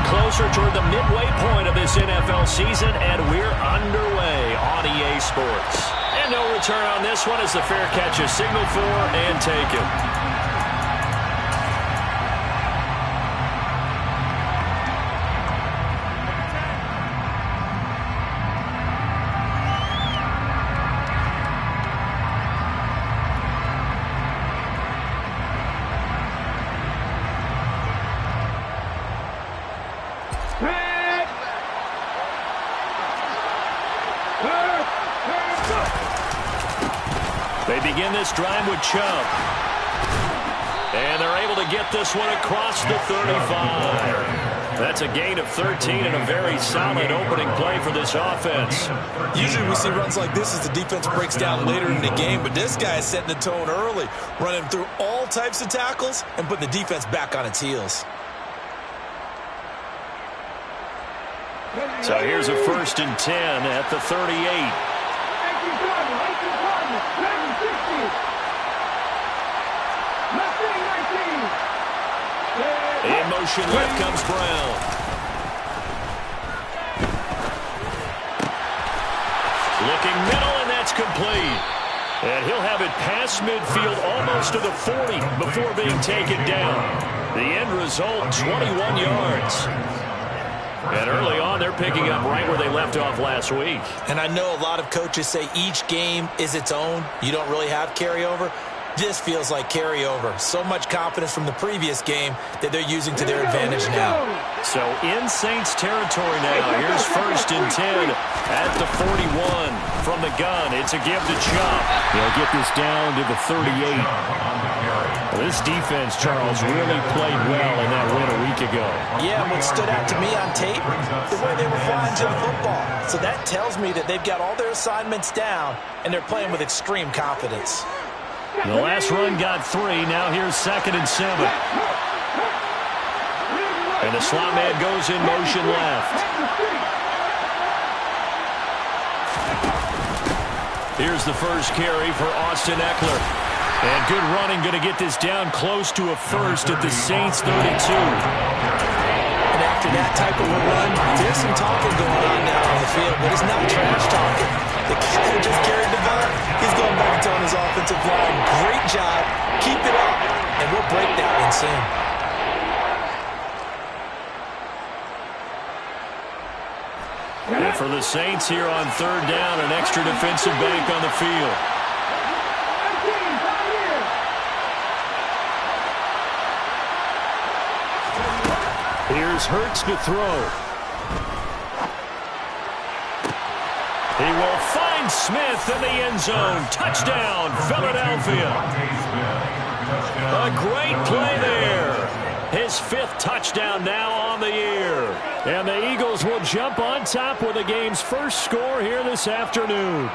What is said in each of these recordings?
closer toward the midway point of this NFL season, and we're underway on EA Sports. And no return on this one as the fair catch is signaled for and taken. They begin this drive with Chubb. And they're able to get this one across the 35. That's a gain of 13 and a very solid opening play for this offense. Usually we see runs like this as the defense breaks down later in the game, but this guy is setting the tone early, running through all types of tackles and putting the defense back on its heels. So here's a 1st and 10 at the 38. In motion left comes Brown. Looking middle, and that's complete. And he'll have it past midfield almost to the 40 before being taken down. The end result, 21 yards. And early on, they're picking up right where they left off last week. And I know a lot of coaches say each game is its own. You don't really have carryover. This feels like carryover. So much confidence from the previous game that they're using to their advantage now. So in Saints territory now. Here's 1st and 10 at the 41 from the gun. It's a give to Chubb. They'll get this down to the 38. Well, this defense, Charles, really played well in that win a week ago. Yeah, what stood out to me on tape, the way they were flying to the football. So that tells me that they've got all their assignments down, and they're playing with extreme confidence. The last run got 3. Now here's 2nd and 7. And the slot man goes in motion left. Here's the first carry for Austin Eckler. And good running, going to get this down close to a first at the Saints 32. And after that type of a run, there's some talking going on now on the field, but it's not trash talking. The guy who just carried the ball, he's going back and telling his offensive line, great job, keep it up, and we'll break that one soon. And for the Saints here on 3rd down, an extra defensive back on the field. Here's Hurts to throw. He will find Smith in the end zone. Touchdown, Philadelphia. A great play there. His 5th touchdown now on the year. And the Eagles will jump on top with the game's first score here this afternoon.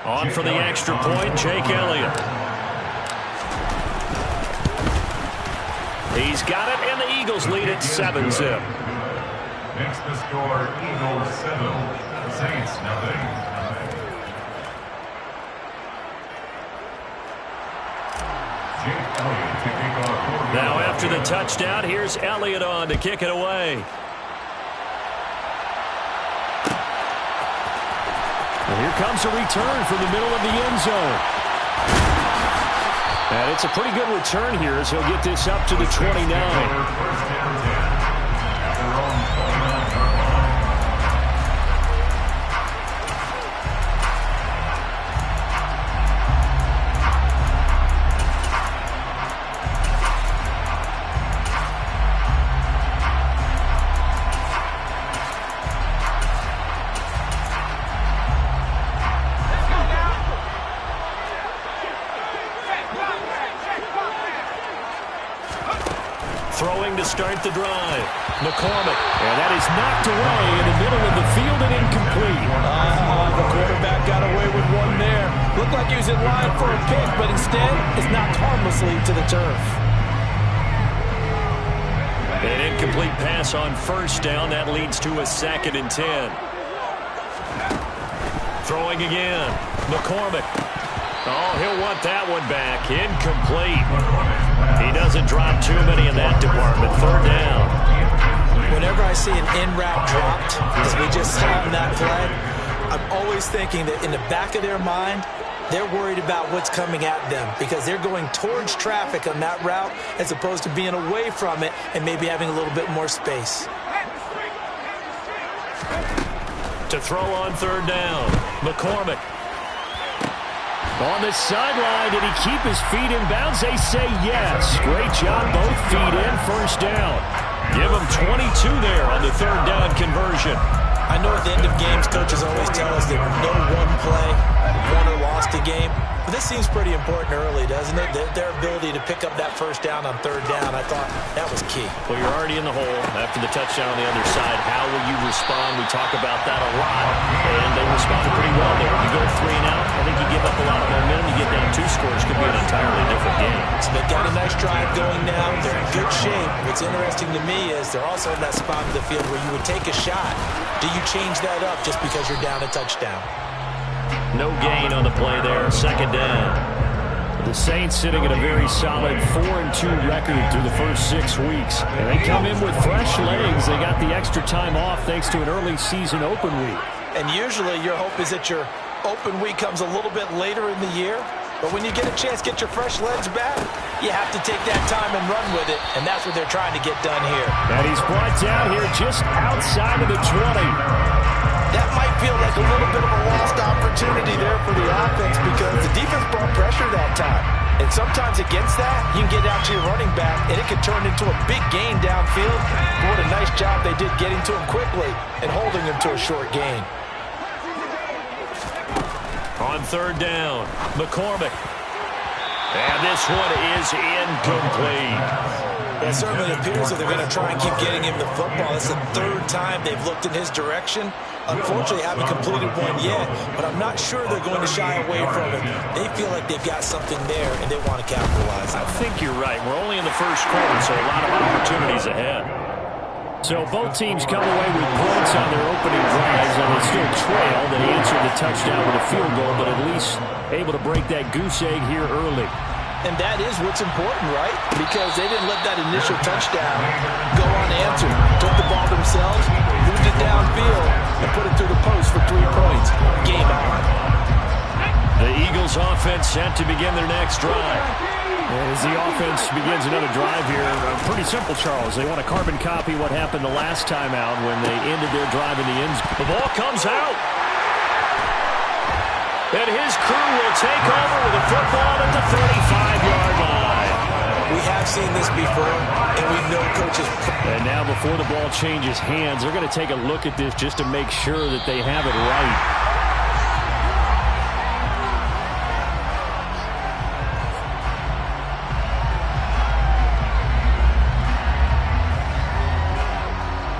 On for the extra point, Jake Elliott. He's got it, and the Eagles lead at 7-zip. Next the score, Eagles 7, Saints nothing. Now after the touchdown, here's Elliott on to kick it away. And here comes a return from the middle of the end zone. And it's a pretty good return here as he'll get this up to the 29. Throwing to start the drive. McCormick. And that is knocked away in the middle of the field and incomplete. The quarterback got away with one there. Looked like he was in line for a pick, but instead it's knocked harmlessly to the turf. An incomplete pass on 1st down. That leads to a 2nd and 10. Throwing again. McCormick. Oh, he'll want that one back. Incomplete. He doesn't drop too many in that department. Third down. Whenever I see an in-route dropped, as we just saw in that play, I'm always thinking that in the back of their mind, they're worried about what's coming at them because they're going towards traffic on that route as opposed to being away from it and maybe having a little bit more space. To throw on third down, McCormick. On the sideline, did he keep his feet in bounds? They say yes. Great job, both feet in, first down. Give him 22 there on the third down conversion. I know at the end of games, coaches always tell us that no one play won or lost a game. But this seems pretty important early, doesn't it? Their ability to pick up that first down on third down, I thought that was key. Well, you're already in the hole after the touchdown on the other side. How will you respond? We talk about that a lot, and they responded pretty well there. You go 3 and out, I think you give up a lot of momentum. You get down 2 scores, could be an entirely different game. So they've got a nice drive going now. They're in good shape. What's interesting to me is they're also in that spot of the field where you would take a shot. Do you change that up just because you're down a touchdown? No gain on the play there. Second down. The Saints sitting at a very solid 4-2 record through the first 6 weeks. And they come in with fresh legs. They got the extra time off thanks to an early season open week. And usually your hope is that your open week comes a little bit later in the year. But when you get a chance to get your fresh legs back, you have to take that time and run with it. And that's what they're trying to get done here. And he's brought down here just outside of the 20. That might feel like a little bit of a lost opportunity there for the offense because the defense brought pressure that time. And sometimes against that, you can get out to your running back, and it can turn into a big gain downfield. But what a nice job they did getting to him quickly and holding him to a short gain. On third down, McCormick. And this one is incomplete. It certainly appears that they're going to try and keep getting him the football. It's the 3rd time they've looked in his direction. Unfortunately, haven't completed one yet, but I'm not sure they're going to shy away from it. They feel like they've got something there, and they want to capitalize on it. I think you're right. We're only in the first quarter, so a lot of opportunities ahead. So both teams come away with points on their opening drives, and they still trail. They answered the touchdown with a field goal, but at least able to break that goose egg here early. And that is what's important, right? Because they didn't let that initial touchdown go unanswered. Took the ball themselves, moved it downfield, and put it through the post for 3 points. Game on. The Eagles offense set to begin their next drive. As the offense begins another drive here, pretty simple, Charles. They want to carbon copy what happened the last time out when they ended their drive in the end zone. The ball comes out. And his crew will take over with a football at the 35-yard line. We have seen this before, and we know coaches. And now before the ball changes hands, they're going to take a look at this just to make sure that they have it right.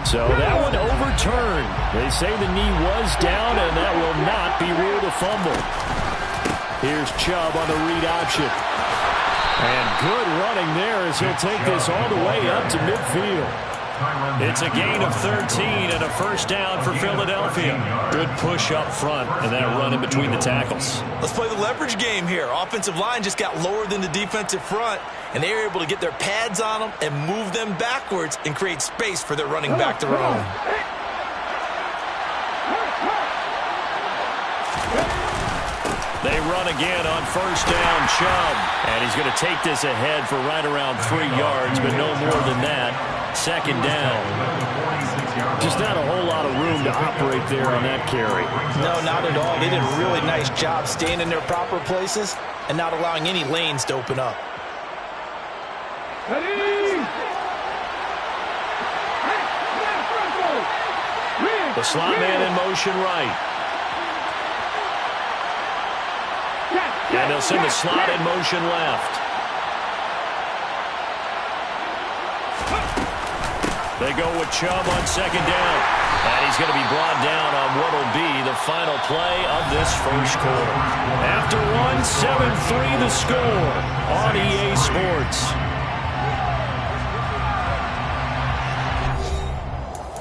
So that one overturned. They say the knee was down, and that will not be ruled a fumble. Here's Chubb on the read option. And good running there as he'll take this all the way up to midfield. It's a gain of 13 and a first down for Philadelphia. Good push up front and that run in between the tackles. Let's play the leverage game here. Offensive line just got lower than the defensive front, and they were able to get their pads on them and move them backwards and create space for their running back to roam. They run again on first down, Chubb. And he's going to take this ahead for right around 3 yards, but no more than that. Second down. Just not a whole lot of room to operate there on that carry. No, not at all. They did a really nice job staying in their proper places and not allowing any lanes to open up. The slot man in motion right. And they'll send the slot in motion left. They go with Chubb on second down. And he's going to be brought down on what will be the final play of this first quarter. After one, 7-3 the score on EA Sports.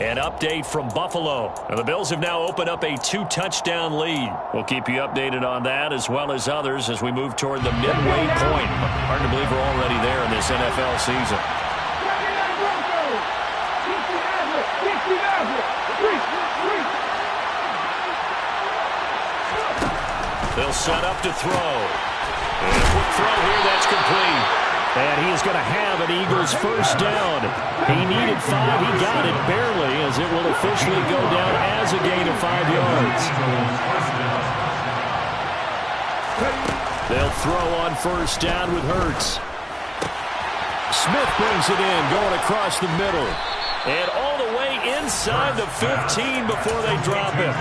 An update from Buffalo. And the Bills have now opened up a 2-touchdown lead. We'll keep you updated on that as well as others as we move toward the midway point. Hard to believe we're already there in this NFL season. They'll set up to throw. And a quick throw here, that's complete. And he is going to have an Eagles first down. He needed 5. He got it barely as it will officially go down as a gain of 5 yards. They'll throw on first down with Hurts. Smith brings it in, going across the middle. And all the way inside the 15 before they drop it.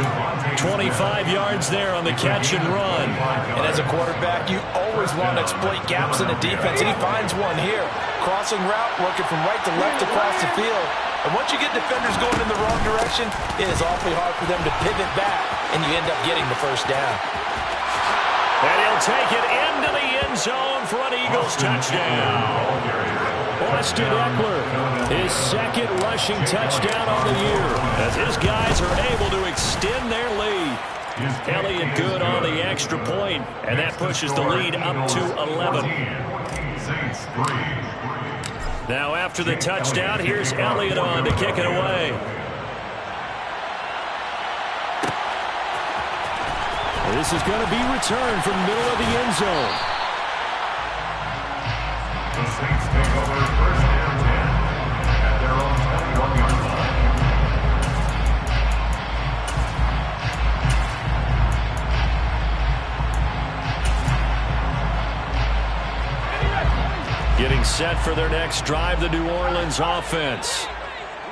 25 yards there on the catch and run. And as a quarterback, you always want to exploit gaps in the defense, and he finds one here. Crossing route, working from right to left across the field. And once you get defenders going in the wrong direction, it is awfully hard for them to pivot back, and you end up getting the first down. And he'll take it into the end zone for an Eagles touchdown. Austin Eckler, his second rushing touchdown on the year, as his guys are able to extend their lead. Elliott good on the extra point, and that pushes the lead up to 11. Now after the touchdown, here's Elliott on to kick it away. This is going to be returned from the middle of the end zone. The Saints take over first and 10 at their own 21-yard line. Getting set for their next drive, the New Orleans offense.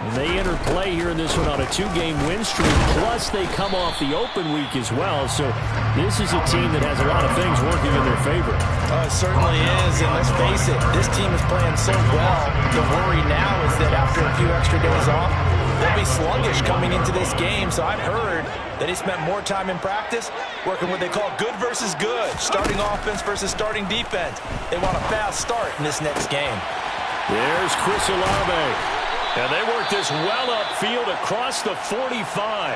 And they enter play here in this one on a 2-game win streak, plus they come off the open week as well. So this is a team that has a lot of things working in their favor. It certainly is, and let's face it, this team is playing so well. The worry now is that after a few extra days off, they'll be sluggish coming into this game. So I've heard that he spent more time in practice working what they call good versus good, starting offense versus starting defense. They want a fast start in this next game. There's Chris Olave. And they work this well upfield across the 45.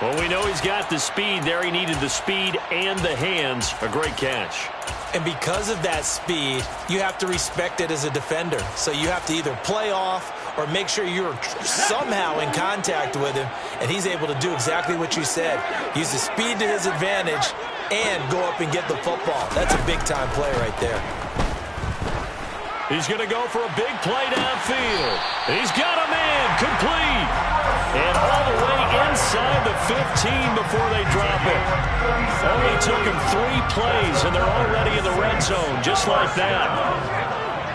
Well, we know he's got the speed there. He needed the speed and the hands. A great catch. And because of that speed, you have to respect it as a defender. So you have to either play off or make sure you're somehow in contact with him. And he's able to do exactly what you said. Use the speed to his advantage and go up and get the football. That's a big-time play right there. He's going to go for a big play downfield. He's got a man complete. And all the way inside the 15 before they drop it. Only took him 3 plays, and they're already in the red zone, just like that.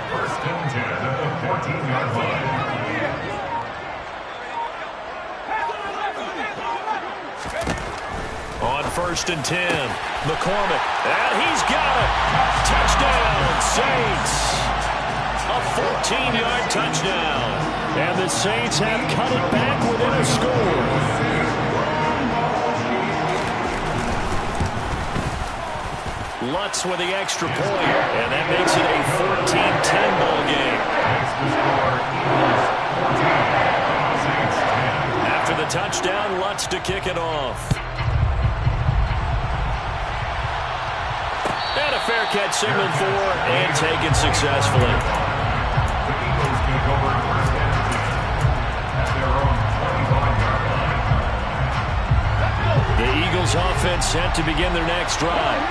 First and 10 at the 14-yard line. On first and 10, McCormick. And he's got it. Touchdown, Saints. A 14-yard touchdown. And the Saints have cut it back within a score. Lutz with the extra point. And that makes it a 14-10 ball game. After the touchdown, Lutz to kick it off. And a fair catch signaled for and taken successfully. The Eagles take over first and 10 at their own 21-yard line. The Eagles offense set to begin their next drive.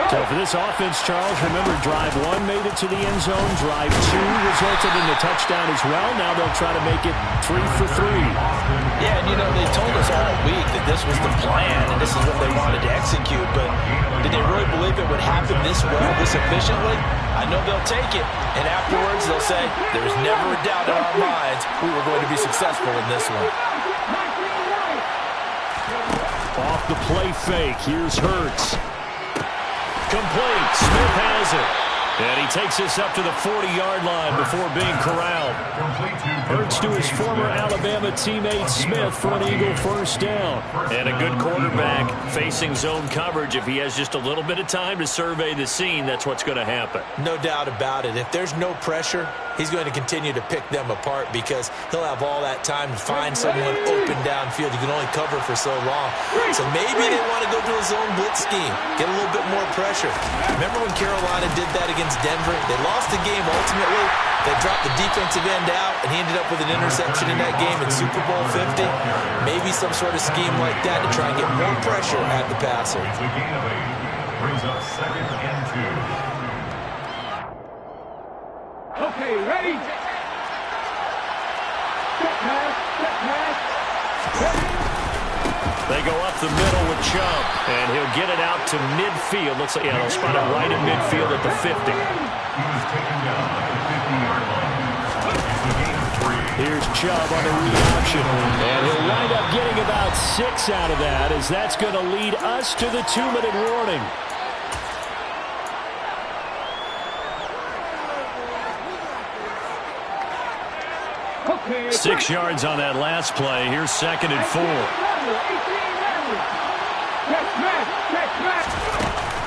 So for this offense, Charles, remember drive 1 made it to the end zone. Drive 2 resulted in the touchdown as well. Now they'll try to make it 3 for 3. Yeah, and you know, they told us all week that this was the plan and this is what they wanted to execute. But did they really believe it would happen this well, this efficiently? I know they'll take it. And afterwards, they'll say, there was never a doubt in our minds we were going to be successful in this one. Off the play fake, here's Hurts. Complete. Smith has it. And he takes this up to the 40-yard line before being corralled. Hurts to his former Alabama teammate Smith for an Eagle first down. And a good quarterback facing zone coverage. If he has just a little bit of time to survey the scene, that's what's going to happen. No doubt about it. If there's no pressure, he's going to continue to pick them apart because he'll have all that time to find someone open downfield. You can only cover for so long. So maybe they want to go to a zone blitz scheme, get a little bit more pressure. Remember when Carolina did that against Denver? They lost the game ultimately. They dropped the defensive end out, and he ended up with an interception in that game in Super Bowl 50. Maybe some sort of scheme like that to try and get more pressure at the passer. It's a gain of 8. Brings up 2nd and 2. Okay, ready? Set pass, set pass. They go up the middle with Chubb, and he'll get it out to midfield. Looks like, yeah, they'll spot it right in midfield at the 50. He was taken down at the 50-yard line. It's a gain of 3. Here's Chubb on the read option, and he'll wind up getting about 6 out of that, as that's going to lead us to the 2-minute warning. Okay, 6 yards on that last play. Here's 2nd and 4.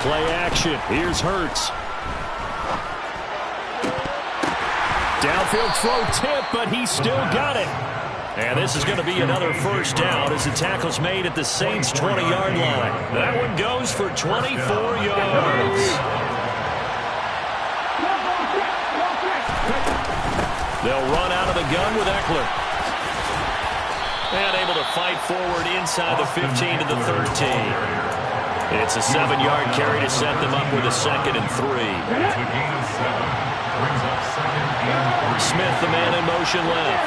Play action. Here's Hurts. Downfield throw tip, but he still got it. And this is going to be another first down as the tackle's made at the Saints' 20-yard line. That one goes for 24 yards. They'll run out of the gun with Eckler. And able to fight forward inside the 15 to the 13. It's a 7-yard carry to set them up with a 2nd and 3. It's a gain of 7. Brings up 2nd and 3. Smith, the man in motion left.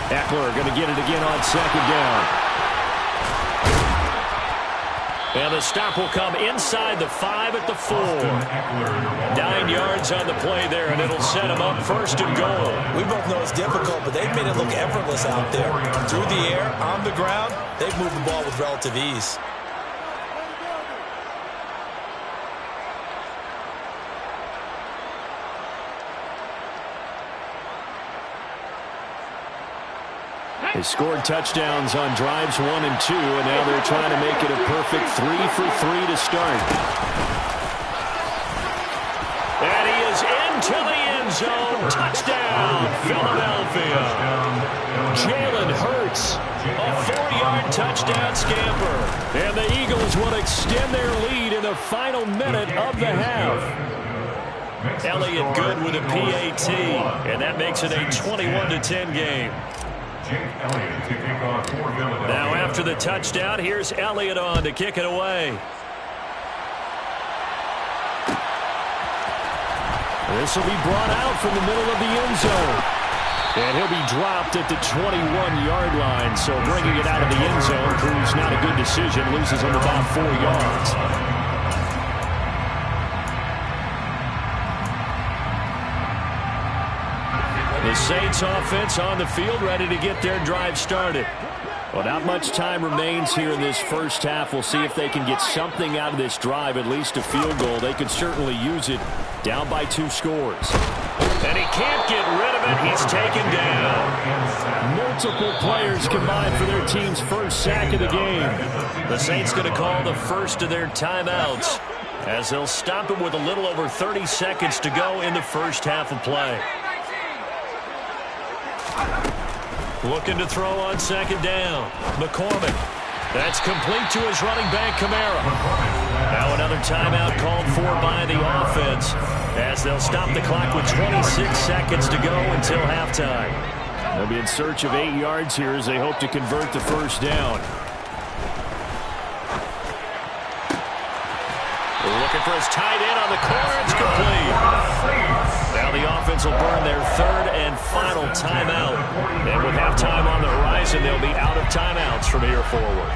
Eckler going to get it again on 2nd down. And the stop will come inside the 5 at the 4. 9 yards on the play there, and it'll set him up 1st and goal. We both know it's difficult, but they've made it look effortless out there. Through the air, on the ground, they've moved the ball with relative ease. They scored touchdowns on drives 1 and 2, and now they're trying to make it a perfect 3 for 3 to start. And he is into the end zone. Touchdown, Philadelphia. Jalen Hurts, a 4-yard touchdown scamper. And the Eagles will extend their lead in the final minute of the half. Elliott good with a PAT, and that makes it a 21-10 game. Now after the touchdown, here's Elliott on to kick it away. This will be brought out from the middle of the end zone. And he'll be dropped at the 21-yard line. So bringing it out of the end zone proves not a good decision. Loses him about 4 yards. The Saints offense on the field, ready to get their drive started. Well, not much time remains here in this first half. We'll see if they can get something out of this drive, at least a field goal. They could certainly use it, down by 2 scores. And he can't get rid of it. He's taken down. Multiple players combined for their team's first sack of the game. The Saints going to call the first of their timeouts, as they'll stop it with a little over 30 seconds to go in the first half of play. Looking to throw on 2nd down. McCormick. That's complete to his running back, Kamara. Now another timeout called for by the offense, as they'll stop the clock with 26 seconds to go until halftime. They'll be in search of 8 yards here as they hope to convert the first down. Looking for his tight end on the corner. It's complete. Now the offense will burn their 3rd and final timeout. And with halftime on the horizon, they'll be out of timeouts from here forward.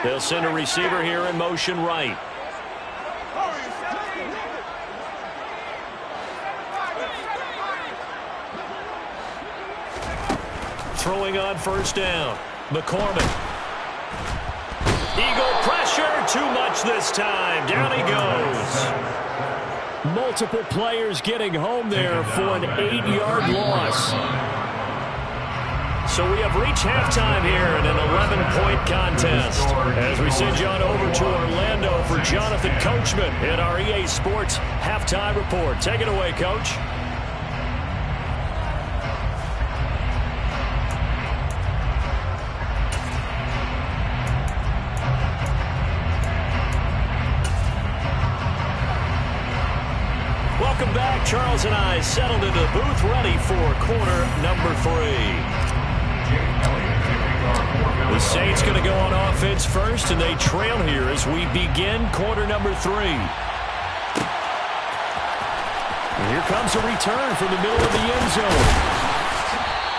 They'll send a receiver here in motion right. Throwing on 1st down. McCormick. Eagle pressure, too much this time. Down he goes. Multiple players getting home there for an 8-yard loss. So we have reached halftime here in an 11-point contest. As we send you on over to Orlando for Jonathan Coachman in our EA Sports Halftime Report. Take it away, Coach. Welcome back. Charles and I settled into the booth ready for quarter number 3. The Saints going to go on offense first, and they trail here as we begin quarter number 3. And here comes a return from the middle of the end zone.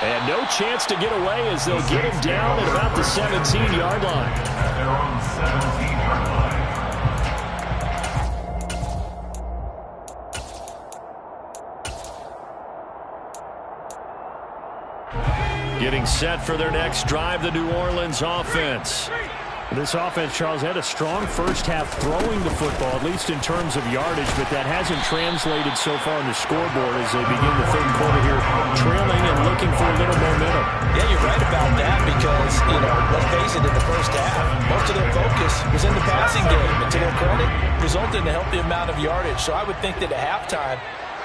And no chance to get away as they'll get him down at about the 17-yard line. At their own 17-yard line. Getting set for their next drive, the New Orleans offense. This offense, Charles, had a strong first half throwing the football, at least in terms of yardage, but that hasn't translated so far on the scoreboard as they begin the third quarter here, trailing and looking for a little momentum. Yeah, you're right about that because, let's face it, in the first half, most of their focus was in the passing game, and to their credit, resulted in a healthy amount of yardage. So I would think that at halftime,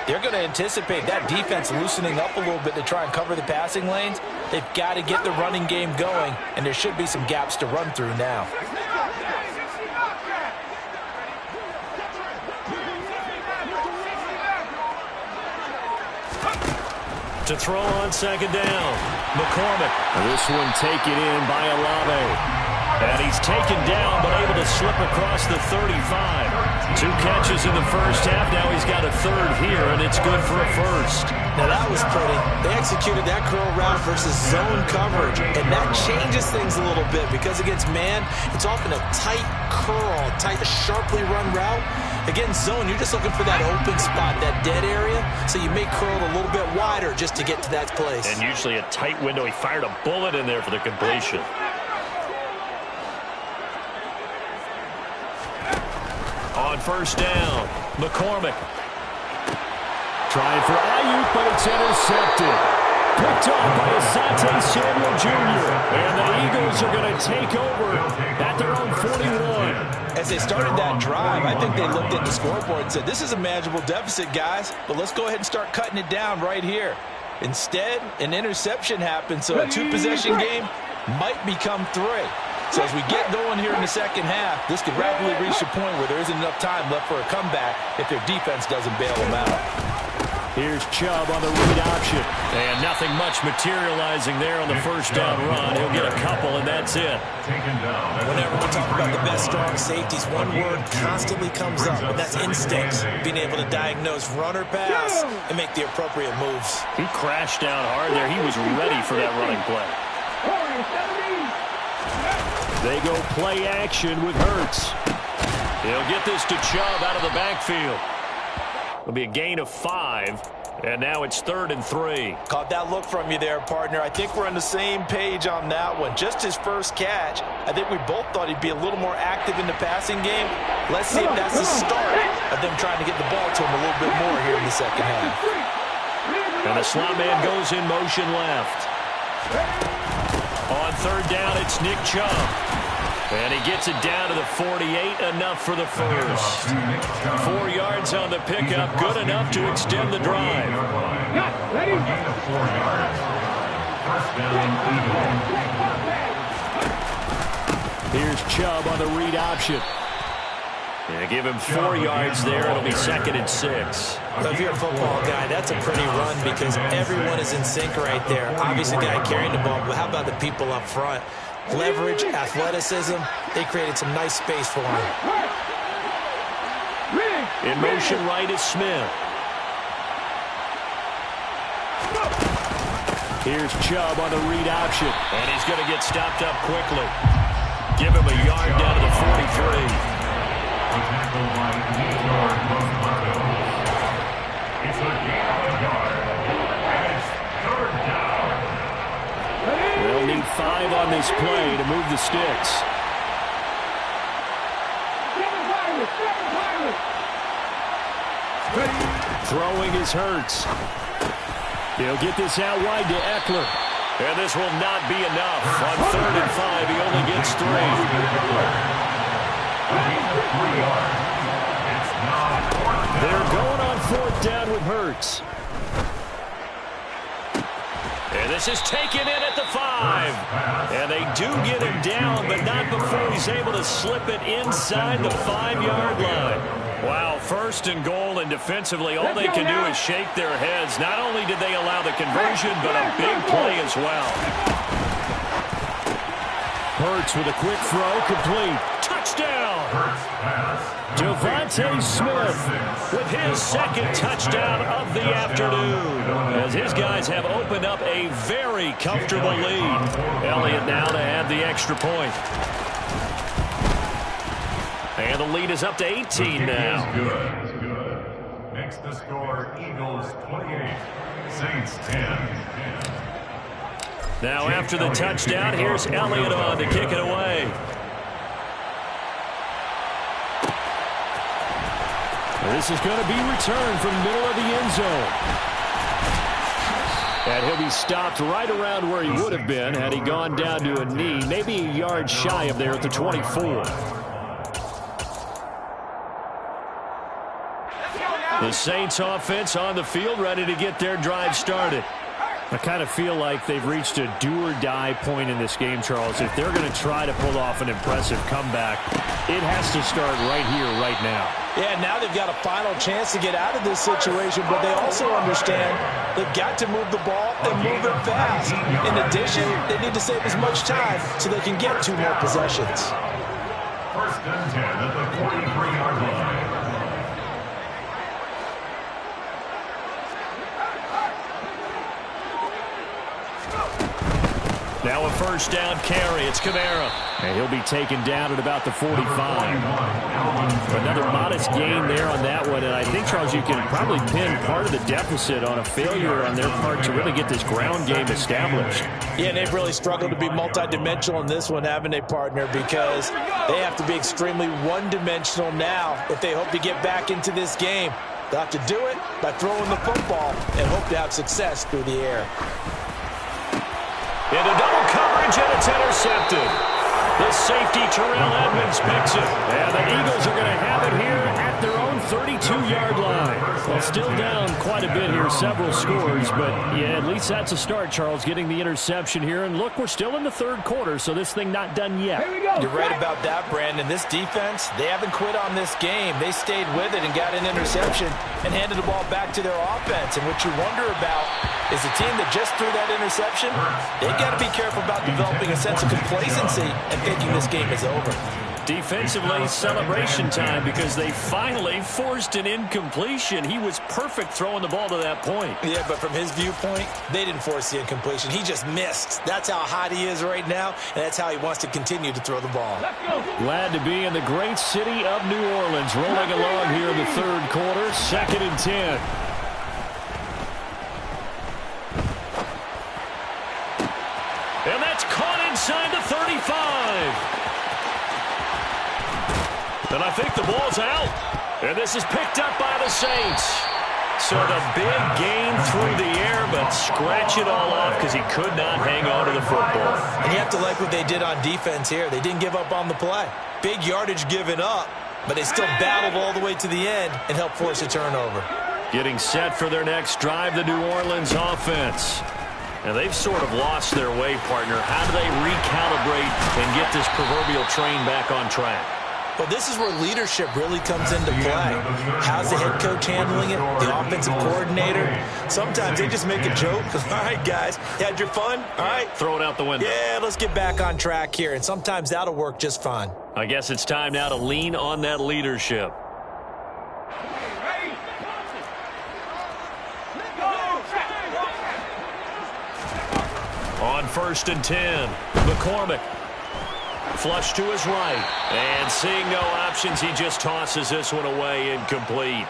they're going to anticipate that defense loosening up a little bit to try and cover the passing lanes. They've got to get the running game going, and there should be some gaps to run through now. To throw on second down, McCormick. This one taken in by Olave. And he's taken down, but able to slip across the 35. 2 catches in the first half. Now he's got a third here, and it's good for a first. Now that was pretty. They executed that curl route versus zone coverage, and that changes things a little bit because against man, it's often a tight curl, tight, sharply run route. Against zone, you're just looking for that open spot, that dead area, so you may curl it a little bit wider just to get to that place. And usually a tight window. He fired a bullet in there for the completion. On first down, McCormick. Trying for Ayuk, but it's intercepted. Picked off by Asante Samuel Jr. And the Eagles are going to take over at their own 41. As they started that drive, I think they looked at the scoreboard and said, this is a manageable deficit, guys, but let's go ahead and start cutting it down right here. Instead, an interception happened, so a 2-possession game might become 3. So as we get going here in the second half, this could rapidly reach a point where there isn't enough time left for a comeback if their defense doesn't bail them out. Here's Chubb on the read option. And nothing much materializing there on the first down run. He'll get a couple, and that's it. Whenever we talk about the best strong safeties, one word constantly comes up, and that's instincts. Being able to diagnose run or pass and make the appropriate moves. He crashed down hard there. He was ready for that running play. They go play action with Hurts. He'll get this to Chubb out of the backfield. It'll be a gain of 5, and now it's 3rd and 3. Caught that look from you there, partner. I think we're on the same page on that one. Just his first catch, I think we both thought he'd be a little more active in the passing game. Let's see if that's the start of them trying to get the ball to him a little bit more here in the second half. And the slot man goes in motion left. On third down, it's Nick Chubb. And he gets it down to the 48, enough for the first. 4 yards on the pickup, good enough to extend the drive. Here's Chubb on the read option. And give him 4 yards there. It'll be 2nd and 6. Well, if you're a football guy, that's a pretty run because everyone is in sync right there. Obviously, the guy carrying the ball, but how about the people up front? Leverage, athleticism, they created some nice space for him. In motion right is Smith. Here's Chubb on the read option. And he's going to get stopped up quickly. Give him a yard down to the 43. It's a gain of a yard. And it's 3rd down. They'll need 5 on this play to move the sticks. Throwing is Hurts. He'll get this out wide to Eckler. And this will not be enough. On 3rd and 5, he only gets 3. They're going on 4th down with Hurts. And this is taken in at the 5. And they do get him down, but not before he's able to slip it inside the 5-yard line. Wow, 1st and goal, and defensively, all they can do is shake their heads. Not only did they allow the conversion, but a big play as well. Hurts with a quick throw, complete. Touchdown! Devontae Smith with his 2nd touchdown of the afternoon, as his guys have opened up a very comfortable lead. Elliott now to add the extra point. And the lead is up to 18 now. Good. Makes the score Eagles 28, Saints 10. Now after the touchdown, here's Elliott on to kick it away. This is going to be returned from the middle of the end zone. And he'll be stopped right around where he would have been had he gone down to a knee, maybe a yard shy of there at the 24. The Saints offense on the field, ready to get their drive started. I kind of feel like they've reached a do-or-die point in this game, Charles. If they're going to try to pull off an impressive comeback, it has to start right here, right now. Yeah, now they've got a final chance to get out of this situation, but they also understand they've got to move the ball and move it fast. In addition, they need to save as much time so they can get 2 more possessions. 1st and 10 at the 43-yard line. Now a 1st down carry. It's Kamara. And he'll be taken down at about the 45. Another modest gain there on that one. And I think, Charles, you can probably pin part of the deficit on a failure on their part to really get this ground game established. Yeah, and they've really struggled to be multidimensional in this one, haven't they, partner? Because they have to be extremely one-dimensional now if they hope to get back into this game. They'll have to do it by throwing the football and hope to have success through the air. Into double coverage, and it's intercepted. The safety, Terrell Edmonds, picks it. And the Eagles are going to have it here at their own 32-yard line. Well, still down quite a bit here, several scores. But, yeah, at least that's a start, Charles, getting the interception here. And, look, we're still in the 3rd quarter, so this thing not done yet. You're right about that, Brandon. This defense, they haven't quit on this game. They stayed with it and got an interception and handed the ball back to their offense. And what you wonder about is a team that just threw that interception, they've got to be careful about developing a sense of complacency and thinking this game is over. Defensively, celebration time because they finally forced an incompletion. He was perfect throwing the ball to that point. Yeah, but from his viewpoint, they didn't force the incompletion. He just missed. That's how hot he is right now, and that's how he wants to continue to throw the ball. Glad to be in the great city of New Orleans. Rolling along here in the 3rd quarter, 2nd and 10. And that's caught inside the 35. And I think the ball's out. And this is picked up by the Saints. So the big gain through the air, but scratch it all off because he could not hang on to the football. And you have to like what they did on defense here. They didn't give up on the play. Big yardage given up, but they still battled all the way to the end and helped force a turnover. Getting set for their next drive, the New Orleans offense. And they've sort of lost their way, partner. How do they recalibrate and get this proverbial train back on track? Well, this is where leadership really comes into play. How's the head coach handling it? The offensive coordinator? Sometimes they just make a joke. All right, guys, you had your fun? All right. Throw it out the window. Yeah, let's get back on track here. And sometimes that'll work just fine. I guess it's time now to lean on that leadership. On 1st and 10, McCormick. Flush to his right. And seeing no options, he just tosses this one away, incomplete.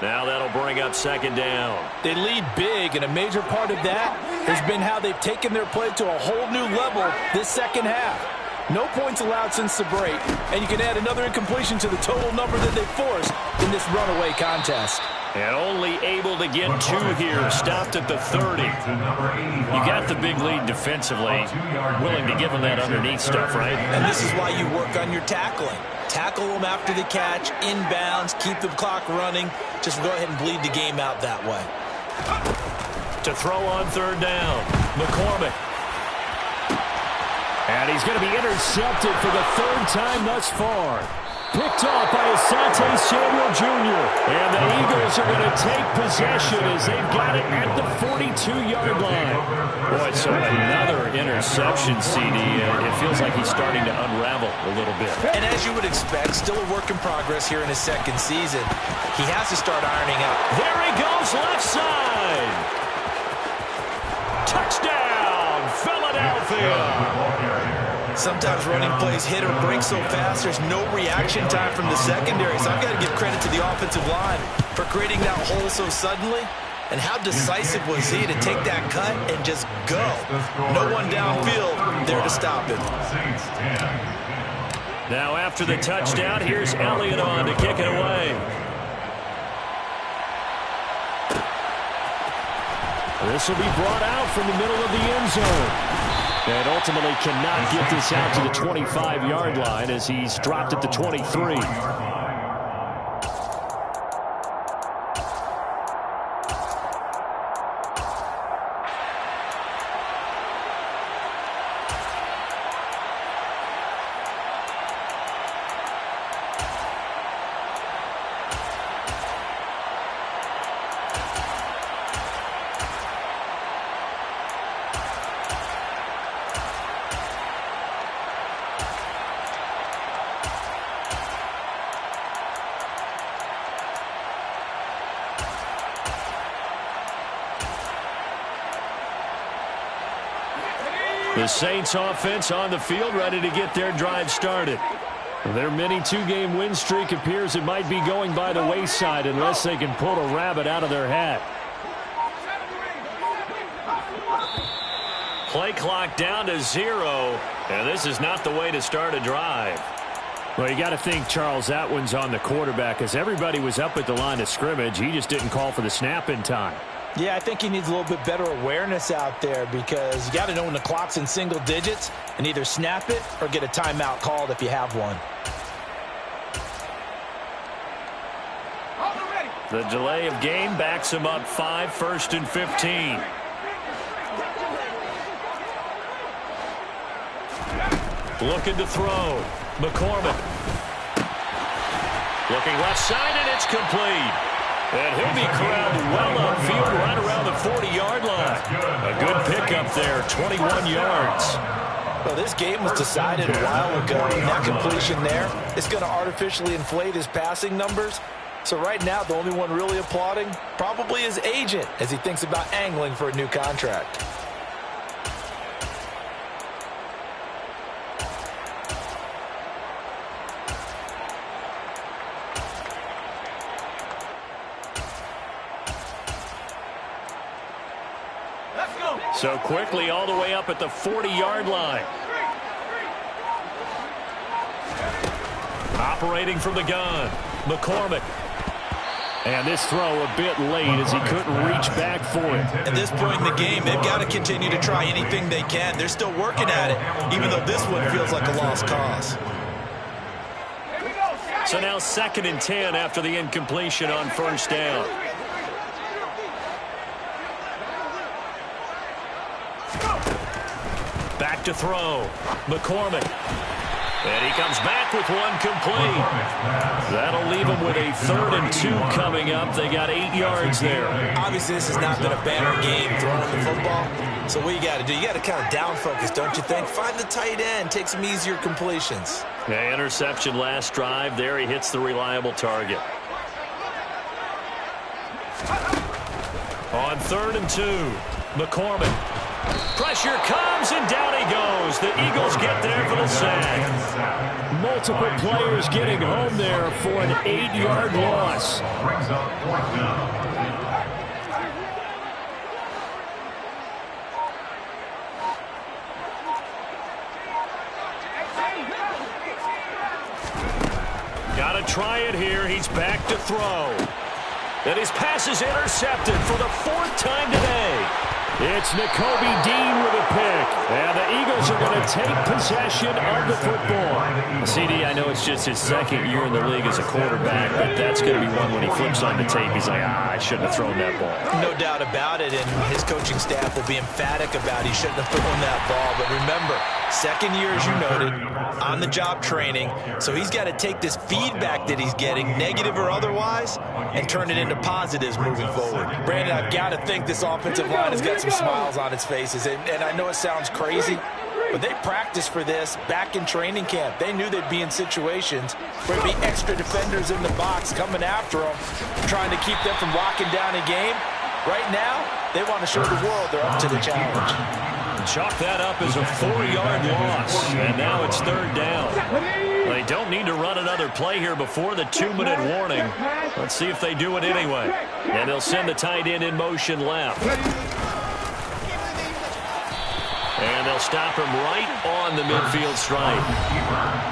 Now that'll bring up 2nd down. They lead big, and a major part of that has been how they've taken their play to a whole new level this 2nd half. No points allowed since the break, and you can add another incompletion to the total number that they forced in this runaway contest. And only able to get 2 here, stopped at the 30. You got the big lead defensively, willing to give them that underneath stuff, right? And this is why you work on your tackling. Tackle them after the catch, inbounds, keep the clock running. Just go ahead and bleed the game out that way. To throw on 3rd down, McCormick. And he's going to be intercepted for the 3rd time thus far. Picked off by Asante Samuel Jr. And the Eagles are going to take possession as they've got it at the 42-yard line. Boy, so another interception, CD. It feels like he's starting to unravel a little bit. And as you would expect, still a work in progress here in his 2nd season. He has to start ironing out. There he goes, left side. Touchdown, Philadelphia. Sometimes running plays hit or break so fast, there's no reaction time from the secondary. So I've got to give credit to the offensive line for creating that hole so suddenly. And how decisive was he to take that cut and just go? No one downfield there to stop him. Now after the touchdown, here's Elliott on to kick it away. This will be brought out from the middle of the end zone. And ultimately cannot get this out to the 25-yard line as he's dropped at the 23. The Saints offense on the field, ready to get their drive started. Their mini 2-game win streak appears it might be going by the wayside unless they can pull a rabbit out of their hat. Play clock down to 0, and this is not the way to start a drive. Well, you got to think, Charles, that one's on the quarterback as everybody was up at the line of scrimmage. He just didn't call for the snap in time. Yeah, I think he needs a little bit better awareness out there because you got to know when the clock's in single digits and either snap it or get a timeout called if you have one. The delay of game backs him up 5, 1st and 15. Looking to throw. McCormick. Looking left side, and it's complete. And he'll be corralled well upfield right around the 40-yard line. A good pickup there, 21 yards. Well, this game was decided a while ago, and that completion there is going to artificially inflate his passing numbers. So right now, the only one really applauding probably his agent as he thinks about angling for a new contract. So quickly all the way up at the 40-yard line. Operating from the gun, McCormick. And this throw a bit late as he couldn't reach back for it. At this point in the game, they've got to continue to try anything they can. They're still working at it, even though this one feels like a lost cause. So now 2nd and 10 after the incompletion on 1st down. Back to throw. McCormick. And he comes back with one complete. That'll leave him with a 3rd and 2 coming up. They got 8 yards there. Obviously, this has not been a banner game throwing the football. So what you got to do, you got to kind of down focus, don't you think? Find the tight end, take some easier completions. Yeah, interception last drive. There he hits the reliable target. On 3rd and 2, McCormick. Pressure comes, and down he goes. The Eagles get there for the sack. Multiple players getting home there for an 8-yard loss. Brings up 4th down. Got to try it here. He's back to throw. And his pass is intercepted for the 4th time today. It's Nakobe Dean with a pick. And the Eagles are going to take possession of the football. CD, I know it's just his 2nd year in the league as a quarterback, but that's going to be one when he flips on the tape. He's like, I shouldn't have thrown that ball. No doubt about it, and his coaching staff will be emphatic about he shouldn't have thrown that ball. But remember, 2nd year, as you noted, on-the-job training. So he's got to take this feedback that he's getting, negative or otherwise, and turn it into positives moving forward. Brandon, I've got to think this offensive line has got some smiles on its faces. And I know it sounds crazy, but they practiced for this back in training camp. They knew they'd be in situations where there'd be extra defenders in the box coming after them, trying to keep them from locking down a game. Right now, they want to show the world they're up to the challenge. Chalk that up as a 4-yard loss, and now it's 3rd down. They don't need to run another play here before the 2-minute warning. Let's see if they do it anyway. And they'll send the tight end in motion left. And they'll stop him right on the midfield stripe.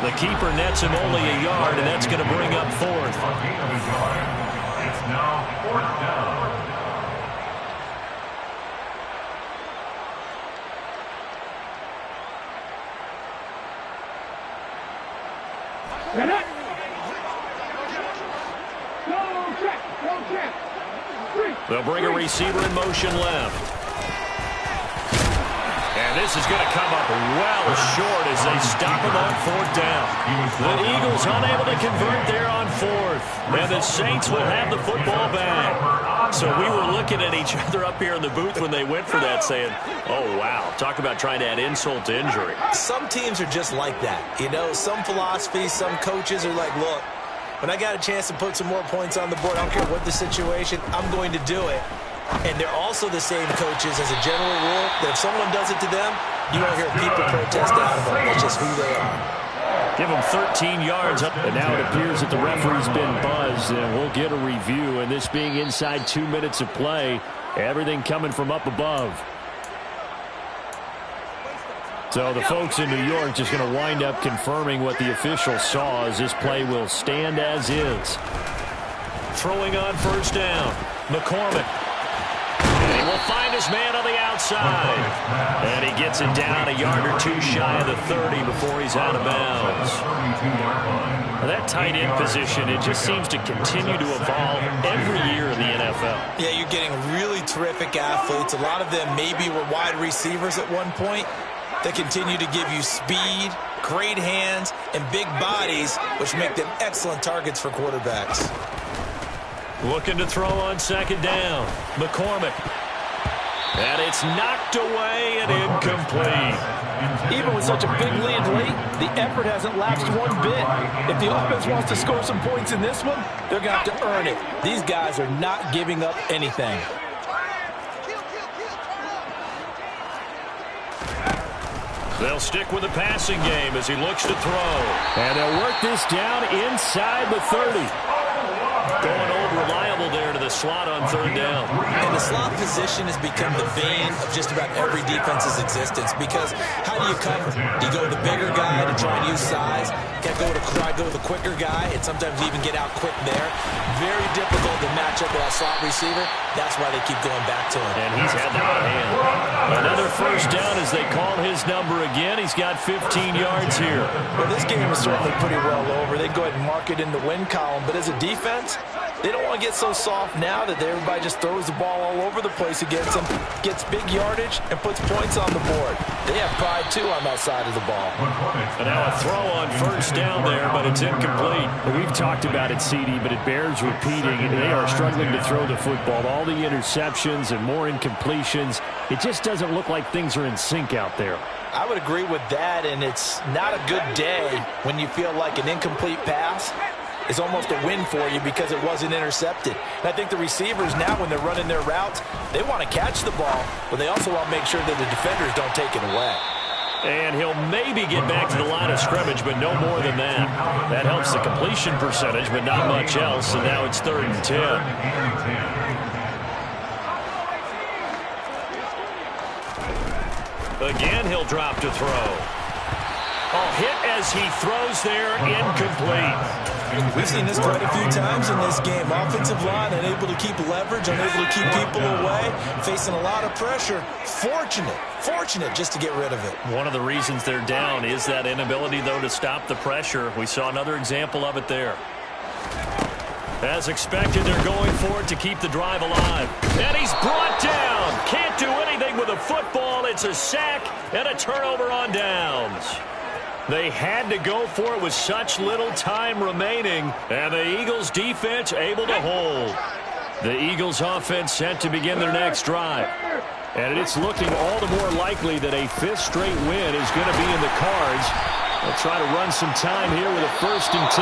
The keeper nets him only a yard, and that's going to bring up 4th. It's now 4th down. They'll bring a receiver in motion left. And this is going to come up well short as they stop him on 4th down. The Eagles unable to convert there on 4th. And the Saints will have the football back. So we were looking at each other up here in the booth when they went for that saying, oh, wow, talk about trying to add insult to injury. Some teams are just like that. You know, some philosophies, some coaches are like, look, when I got a chance to put some more points on the board, I don't care what the situation, I'm going to do it. And they're also the same coaches as a general rule that if someone does it to them, you won't hear people protest out of them. That's just who they are. Give them 13 yards up. And now it appears that the referee's been buzzed. And we'll get a review. And this being inside 2 minutes of play, everything coming from up above. So the folks in New York just going to wind up confirming what the official saw as this play will stand as is. Throwing on 1st down. McCormick. And he will find his man on the outside. And he gets it down a yard or 2 shy of the 30 before he's out of bounds. Now that tight end position, it just seems to continue to evolve every year in the NFL. Yeah, you're getting really terrific athletes. A lot of them maybe were wide receivers at one point. They continue to give you speed, great hands, and big bodies, which make them excellent targets for quarterbacks. Looking to throw on 2nd down. McCormick. And it's knocked away and incomplete. Even with such a big lead late, the effort hasn't lapsed one bit. If the offense wants to score some points in this one, they're going to have to earn it. These guys are not giving up anything. They'll stick with the passing game as he looks to throw. And they'll work this down inside the 30. Going old reliable there to the slot on 3rd down. And the slot position has become the bane of just about every defense's existence because how do you cover? Do you go with the bigger guy to try and use size? Can't go with the quicker guy and sometimes even get out quick there. Very difficult to match up with that slot receiver. That's why they keep going back to him. And he's had the hot hand. Another 1st down as they call his number again. He's got 15 yards here. Well, this game is certainly pretty well over. They go ahead and mark it in the win column. But as a defense, they don't want to get so soft now that everybody just throws the ball all over the place against them, gets big yardage, and puts points on the board. They have pride, too, on that side of the ball. And now a throw on 1st down there, but it's incomplete. We've talked about it, CD, but it bears repeating. They are struggling to throw the football. All the interceptions and more incompletions. It just doesn't look like things are in sync out there. I would agree with that, and it's not a good day when you feel like an incomplete pass is almost a win for you because it wasn't intercepted. And I think the receivers now, when they're running their routes, they want to catch the ball, but they also want to make sure that the defenders don't take it away. And he'll maybe get back to the line of scrimmage, but no more than that. That helps the completion percentage, but not much else, and now it's 3rd and 10. Again, he'll drop to throw. Oh, hit as he throws there, incomplete. We've seen this quite a few times in this game. Offensive line unable to keep leverage, unable to keep people away, facing a lot of pressure. Fortunate just to get rid of it. One of the reasons they're down is that inability, though, to stop the pressure. We saw another example of it there. As expected, they're going for it to keep the drive alive. And he's brought down. Can't do anything with a football. It's a sack and a turnover on downs. They had to go for it with such little time remaining, and the Eagles defense able to hold. The Eagles offense set to begin their next drive. And it's looking all the more likely that a fifth straight win is going to be in the cards. They'll try to run some time here with a 1st and 10.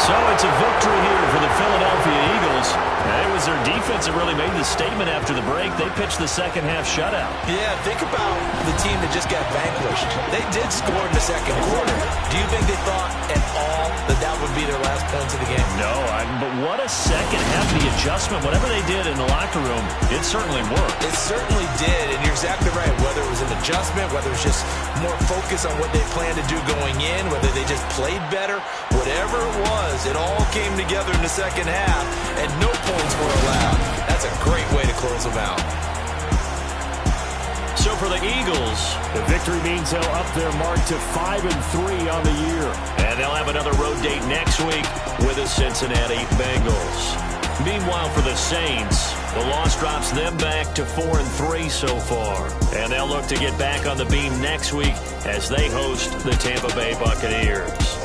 So it's a victory here for the Philadelphia Eagles. And it was their defense that really made the statement after the break. They pitched the second-half shutout. Yeah, think about the team that just got vanquished. They did score in the second quarter. Do you think they thought at all that that would be their last points of the game? No, but what a second half of the adjustment. Whatever they did in the locker room, it certainly worked. It certainly did, and you're exactly right. Whether it was an adjustment, whether it was just more focus on what they planned to do going in, whether they just played better, whatever it was, it all came together in the second half, and no points were allowed. That's a great way to close them out. So for the Eagles, the victory means they'll up their mark to 5-3 on the year. And they'll have another road date next week with the Cincinnati Bengals. Meanwhile, for the Saints, the loss drops them back to 4-3 so far. And they'll look to get back on the beam next week as they host the Tampa Bay Buccaneers.